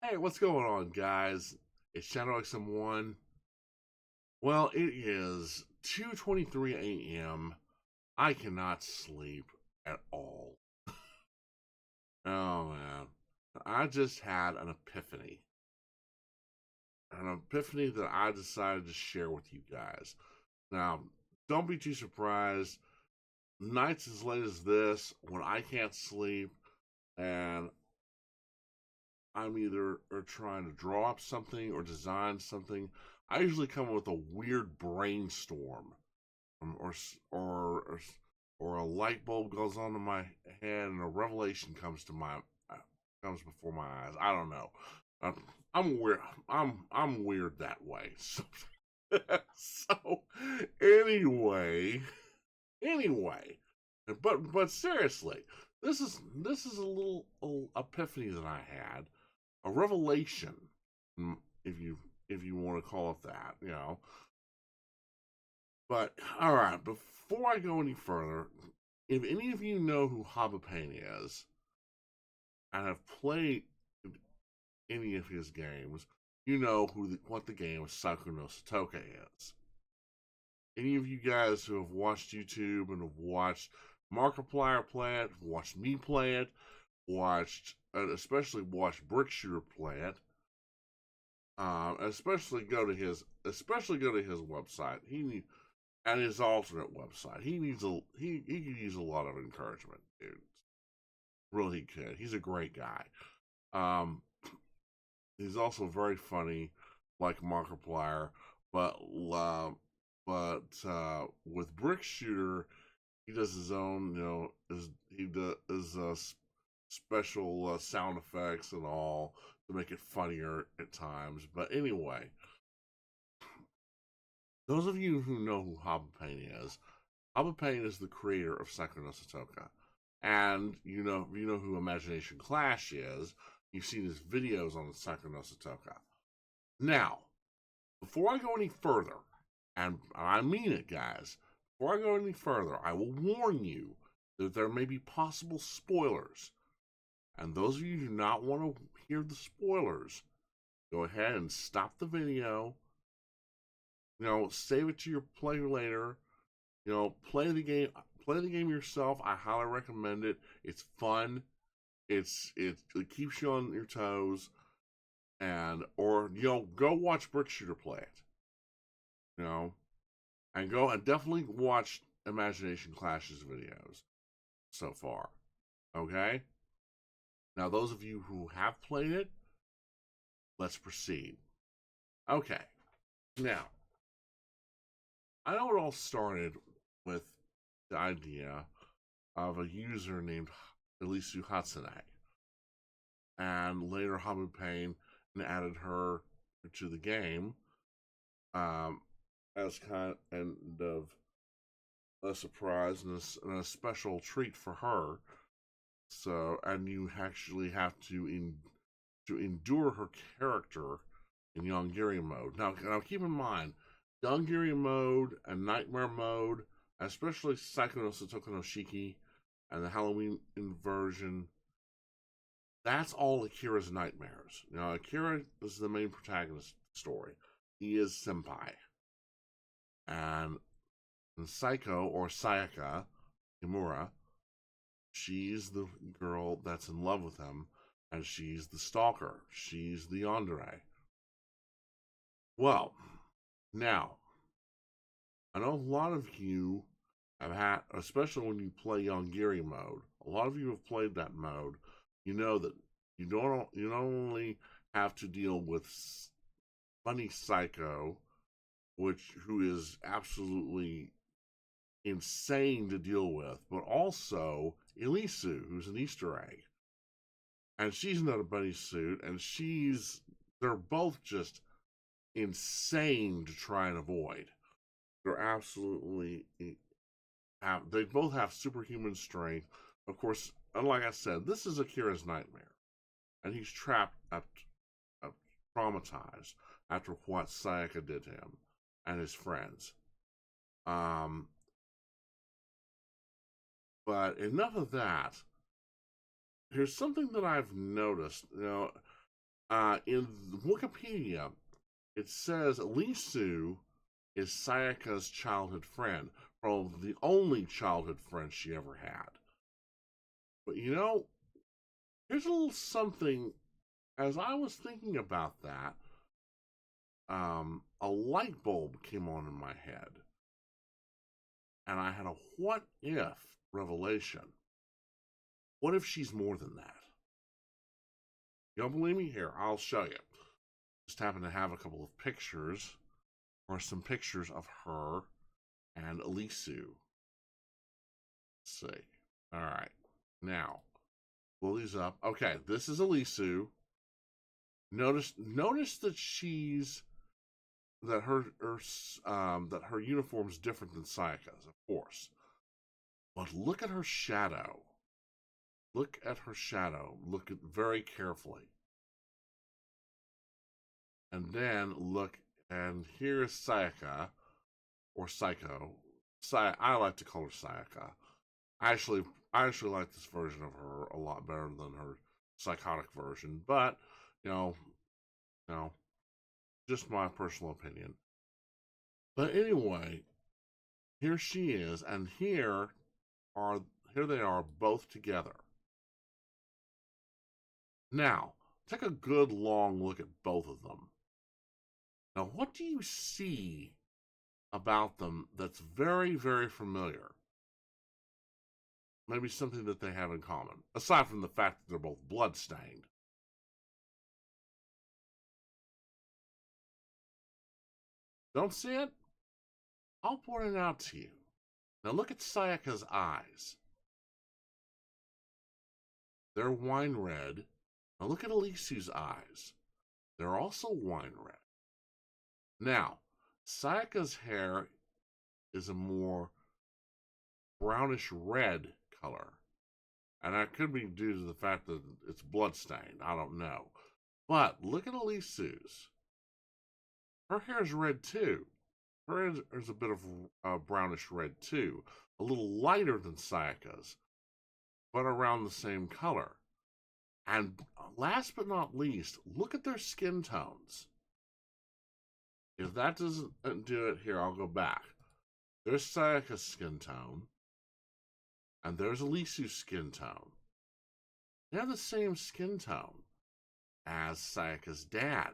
Hey, what's going on, guys? It's Shadow XM1. Well, it is 2:23 a.m. I cannot sleep at all. Oh man, I just had an epiphany that I decided to share with you guys. Now, don't be too surprised. Nights as late as this, when I can't sleep, and I'm either trying to draw up something or design something, I usually come up with a weird brainstorm, or or a light bulb goes on in my head and a revelation comes before my eyes. I don't know. I'm, I'm weird. I'm weird that way. So, so anyway, but seriously, this is a little epiphany that I had, a revelation, if you want to call it that, But all right, before I go any further, if any of you know who Habupain is and have played any of his games, you know what the game of Saiko no Sutoka is. Any of you guys who have watched YouTube and have watched Markiplier play it, watched me play it, especially watched Brick Shooter play it, especially go to his website. And his alternate website. He could use a lot of encouragement, dude. Really, he could. He's a great guy. Um, he's also very funny, like Markiplier, but uh, with Brick Shooter, he does his own, he does special sound effects and all to make it funnier at times. But anyway, those of you who know who Habupain is the creator of Saiko no Sutoka. And you know who ImaginationClash is. You've seen his videos on the Saiko no Sutoka. Now, before I go any further, and I mean it, guys, before I go any further, I will warn you that there may be possible spoilers. And those of you who do not want to hear the spoilers, go ahead and stop the video. Save it to your play later. Play the game. Play the game yourself. I highly recommend it. It's fun. It keeps you on your toes, or go watch Brick Shooter play it. And go and definitely watch ImaginationClash's videos so far. Okay. Now, those of you who have played it, let's proceed. Okay. Now, I know it all started with the idea of a user named Elissu Hatsune, and later Habupain added her to the game, as kind of a surprise and a special treat for her. So, and you actually have to endure her character in Yongiri mode. Now keep in mind, Yongiri mode and Nightmare mode, especially Saiko no Sutoka no Shiki and the Halloween inversion, that's all Akira's nightmares. Now, Akira is the main protagonist of the story. He is Senpai. And Saiko, or Sayaka Kimura, she's the girl that's in love with him, and she's the stalker. She's the yandere. Well, now, I know a lot of you have had, especially when you play Yongiri mode, a lot of you have played that mode. You know that you not only have to deal with funny Saiko, who is absolutely insane to deal with, but also Elissu, who's an Easter egg. And she's not a bunny suit, and they're both just insane to try and avoid. They're absolutely they both have superhuman strength. Of course, and like I said, this is Akira's nightmare, and he's trapped traumatized after what Sayaka did to him and his friends. But enough of that. Here's something that I've noticed. In Wikipedia, it says Elissu is Sayaka's childhood friend, probably the only childhood friend she ever had. But you know, here's a little something. As I was thinking about that, a light bulb came on in my head, and I had a what if revelation. What if she's more than that? You don't believe me? Here, I'll show you. Just happen to have a couple of pictures, or some pictures of her and Elissu. Let's see. All right. Now, pull these up. Okay, this is Elissu. Notice that that her uniform is different than Sayaka's, of course. But look at her shadow. Look at her shadow. Look at very carefully. And then look, and here's Sayaka, or Saiko. I like to call her Sayaka. I actually like this version of her a lot better than her psychotic version, but you know, just my personal opinion. But anyway, here she is, and here they are both together. Now, take a good long look at both of them. Now, what do you see about them that's very, very familiar? Maybe something that they have in common, aside from the fact that they're both bloodstained. Don't see it? I'll point it out to you. Now look at Sayaka's eyes. They're wine red. Now look at Elissu's eyes. They're also wine red. Now, Sayaka's hair is a more brownish red color. And that could be due to the fact that it's bloodstained. I don't know. But look at Elissu's. Her hair is red too. Her hair is a bit of brownish red too. A little lighter than Sayaka's, but around the same color. And last but not least, look at their skin tones. If that doesn't do it, here, I'll go back. There's Sayaka's skin tone, and there's Elissu's skin tone. They have the same skin tone as Sayaka's dad.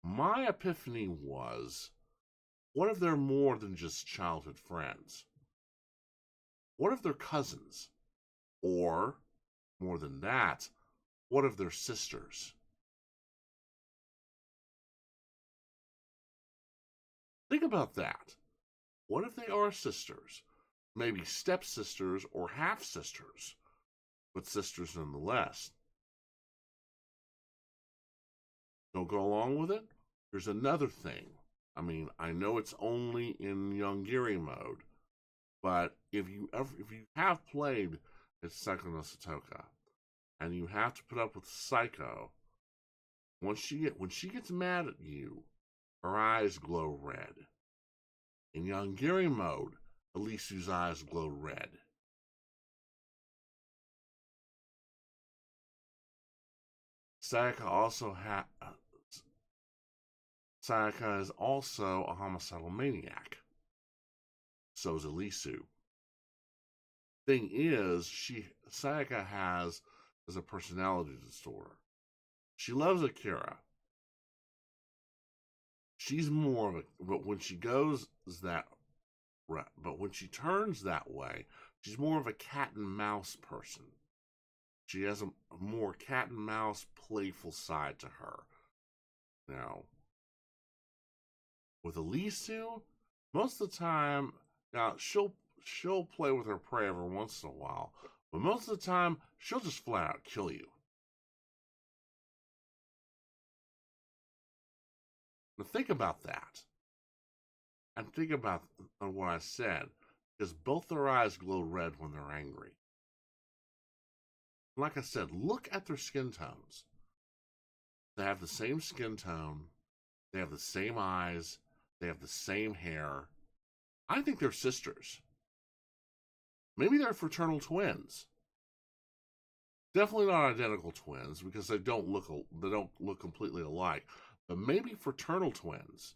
My epiphany was, what if they're more than just childhood friends? What if they're cousins? Or, more than that, what if they're sisters? Think about that. What if they are sisters? Maybe stepsisters or half-sisters, but sisters nonetheless. Don't go along with it? Here's another thing. I mean, I know it's only in Yongiri mode, but if you have played Saiko no Sutoka, and you have to put up with Saiko, when she gets mad at you, her eyes glow red. In Yongiri mode, Elissu's eyes glow red. Sayaka is also a homicidal maniac. So is Elissu. Thing is, Sayaka has a personality disorder. She loves Akira. She's more of a, but when she turns that way, she's more of a cat and mouse person. She has a more cat and mouse playful side to her. Now, with Elissu, most of the time, now she'll play with her prey every once in a while, but most of the time, she'll just flat out kill you. Now think about that. And think about what I said, because both their eyes glow red when they're angry. Like I said, look at their skin tones. They have the same skin tone. They have the same eyes. They have the same hair. I think they're sisters. Maybe they're fraternal twins. Definitely not identical twins because they don't look completely alike. But maybe fraternal twins,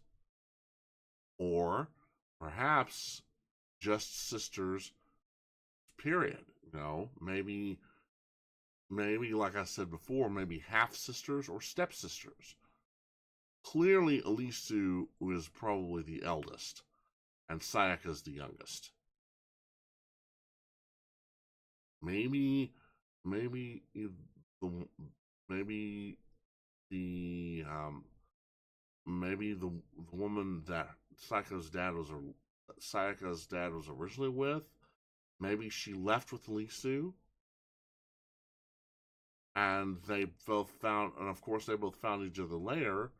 or perhaps just sisters. Period. Maybe like I said before, maybe half sisters or stepsisters. Clearly, Elissu was probably the eldest, and Sayaka's the youngest. Maybe, maybe the maybe the maybe the woman that Sayaka's dad was originally with. Maybe she left with Elissu, and they both found, and of course they both found each other later,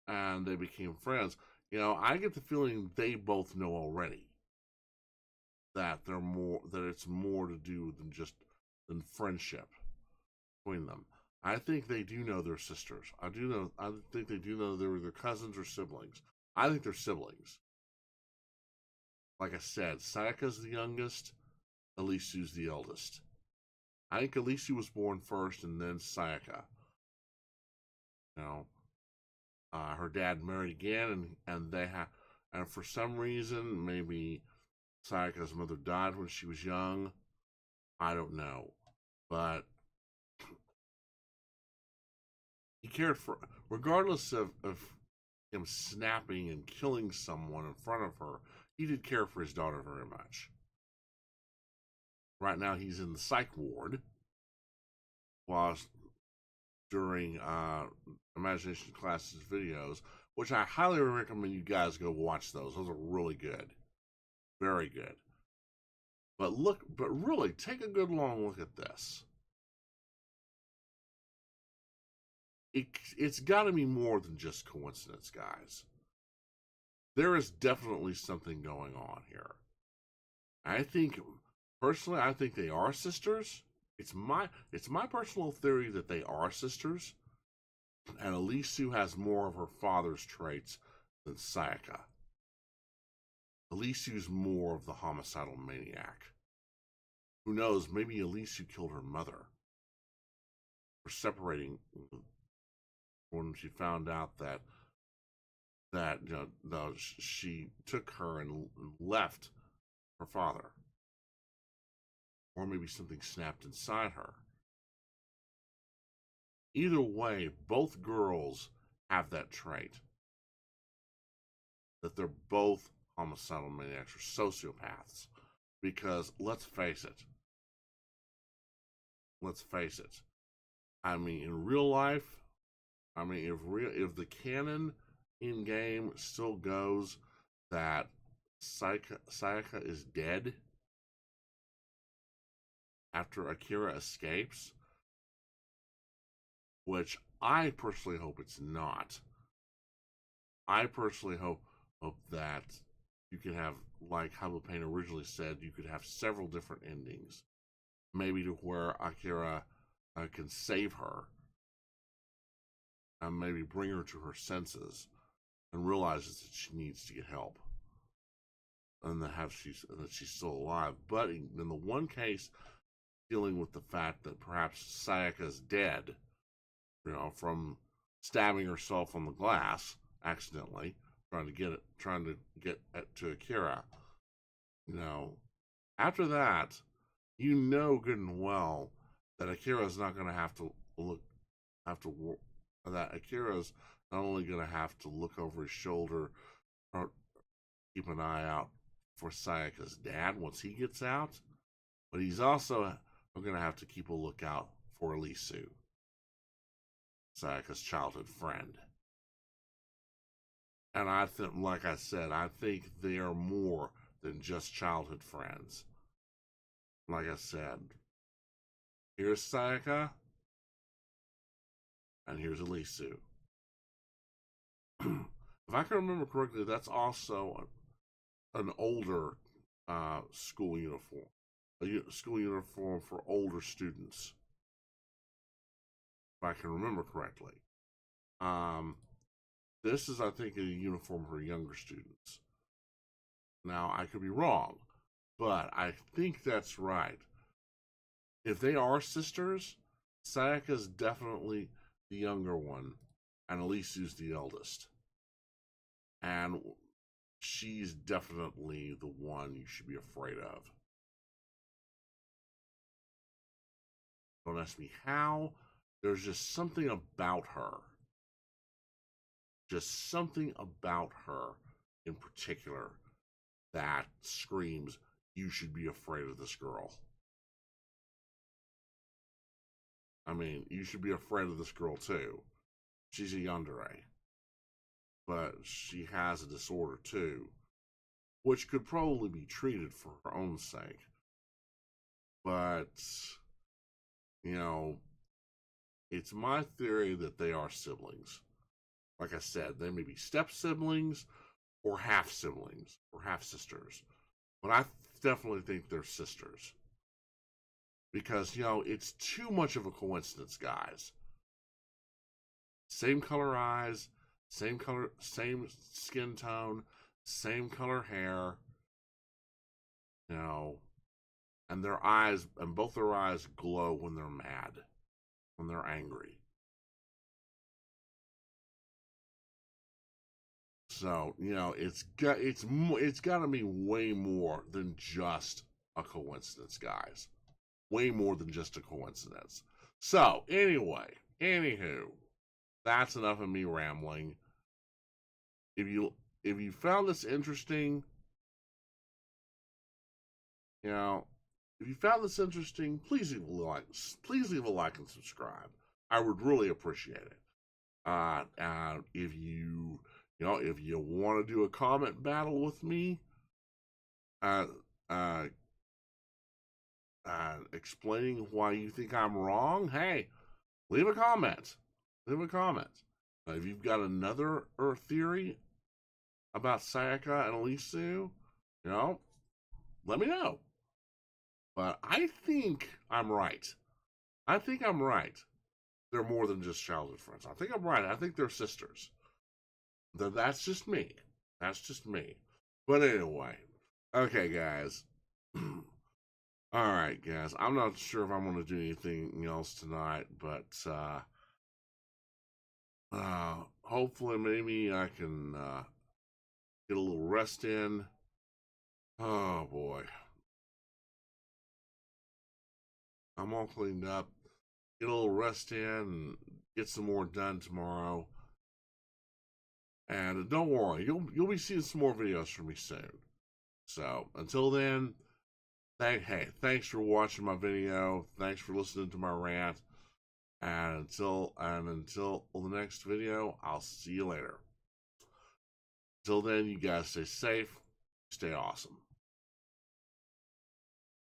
and they became friends. I get the feeling they both know already that it's more to do than friendship between them. I think they do know they're sisters. I think they do know they're either cousins or siblings. I think they're siblings. Like I said, Sayaka's the youngest, Elissu's the eldest. I think Elissu was born first and then Sayaka. You know, her dad married again, and for some reason, maybe Sayaka's mother died when she was young. I don't know, but he cared for, regardless of him snapping and killing someone in front of her. He did care for his daughter very much. Right now, he's in the psych ward, while during ImaginationClash's videos, which I highly recommend you guys go watch those. Those are really good, very good. But really, take a good long look at this. It's got to be more than just coincidence, guys. There is definitely something going on here. Personally, I think they are sisters. It's my personal theory that they are sisters, and Elissu has more of her father's traits than Sayaka. Elissu's more of the homicidal maniac. Who knows? Maybe Elissu killed her mother for separating when she found out that she took her and left her father, or maybe something snapped inside her. Either way, both girls have that trait, that they're both homicidal maniacs or sociopaths. Because let's face it. I mean, in real life, if the canon in game still goes that Sayaka is dead after Akira escapes, which I personally hope it's not. I personally hope that you can have, like Habupain originally said, you could have several different endings. Maybe to where Akira can save her and maybe bring her to her senses and realizes that she needs to get help and that she's still alive. But in the one case, dealing with the fact that perhaps Sayaka's dead, from stabbing herself on the glass accidentally, trying to get to Akira. After that, good and well that Akira's not going to that Akira's not only going to have to look over his shoulder or keep an eye out for Sayaka's dad once he gets out, but he's also going to have to keep a lookout for Elissu, Sayaka's childhood friend. And I think, like I said, I think they are more than just childhood friends. Like I said, here's Sayaka, and here's Elissu. If I can remember correctly, that's also an older school uniform, a school uniform for older students. If I can remember correctly. This is, I think, a uniform for younger students. Now, I could be wrong, but I think that's right. if they are sisters, Sayaka's definitely the younger one, and Elissu's the eldest. And she's definitely the one you should be afraid of. Don't ask me how. There's just something about her. Just something about her in particular that screams, you should be afraid of this girl. I mean, you should be afraid of this girl too. She's a yandere. But she has a disorder too, which could probably be treated for her own sake. But, you know, it's my theory that they are siblings. Like I said, they may be step siblings or half siblings or half sisters. But I definitely think they're sisters. Because, you know, it's too much of a coincidence, guys. Same color eyes, same skin tone, same color hair, you know, and their eyes, and both their eyes glow when they're mad, when they're angry. So, you know, it's got to be way more than just a coincidence, guys. Way more than just a coincidence. So, anywho, that's enough of me rambling. If you found this interesting, you know, if you found this interesting, please leave a like and subscribe. I would really appreciate it. If if you want to do a comment battle with me, explaining why you think I'm wrong, hey, leave a comment. Leave a comment. If you've got another theory about Sayaka and Elissu, let me know. But I think I'm right. I think I'm right. They're more than just childhood friends. I think I'm right. I think they're sisters. That's just me. That's just me. But anyway, okay, guys. All right, guys. I'm not sure if I'm going to do anything else tonight, but hopefully, maybe I can get a little rest in. Oh boy, I'm all cleaned up. Get a little rest in and get some more done tomorrow. And don't worry, you'll be seeing some more videos from me soon. So until then, thanks for watching my video. Thanks for listening to my rant. And until the next video, I'll see you later. Till then, you guys stay safe, stay awesome.